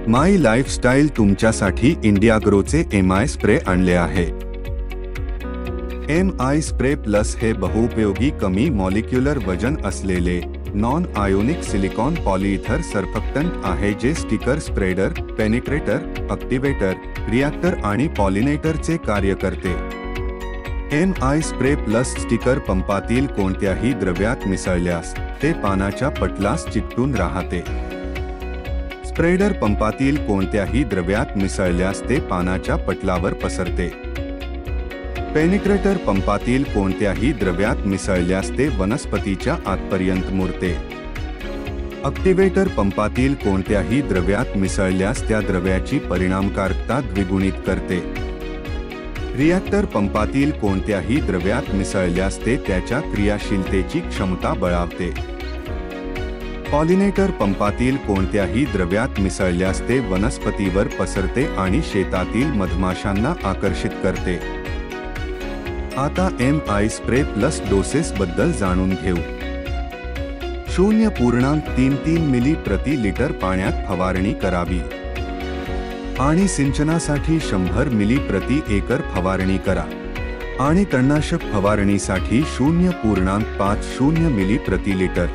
माय lifestyle तुमच्यासाठी India ग्रोचे MI spray आणले आहे। MI स्प्रे प्लस हे बहुउपयोगी कमी मॉलिक्युलर वजन असलेले नॉन आयोनिक सिलिकॉन पॉलीइथर सर्फक्टंट आहे जे sticker spreader, penetrator, activator, reactor आणि पॉलिनेटरचे कार्य करते। MI स्प्रे प्लस स्टिकर पंपातील कोणत्याही द्रव्यात मिसळल्यास ते पानाच्या पटलास चिकटून राहते। स्प्रेडर पंपातील कोणत्याही द्रव्यात मिसळल्यास ते पानाच्या पटलावर पसरते। पेनिट्रेटर पंपातील कोणत्याही द्रव्यात मिसळल्यास ते वनस्पतीच्या आतपर्यंत मुरते। ॲक्टिवेटर पंपातील कोणत्याही द्रव्यात मिसळल्यास त्या द्रव्याची परिणामकारकता द्विगुणित करते। रिॲक्टर पंपातील कोणत्याही द्रव्यात मिसळल्यास ते त्याच्या क्रियाशीलतेची क्षमता बळावते। पॉलिनेटर पंपातील कोणत्याही द्रव्यात मिसळल्यास ते वनस्पतीवर पसरते आणि शेतातील मधमाशांना आकर्षित करते। आता MI स्प्रे प्लस डोसेस बद्दल जाणून घेऊ। 0.33 मिली प्रति लिटर पाण्यात फवारणी करावी आणि सिंचनासाठी 100 मिली प्रति एकर फवारणी करा आणि तणनाशक फवारणीसाठी 0.50 मिली प्रति लिटर।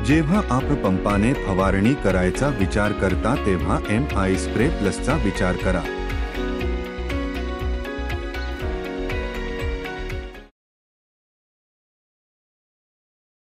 जेव्हा आपण पंपाने फवारणी करायचा विचार करता तेव्हा MI स्प्रे प्लसचा विचार करा।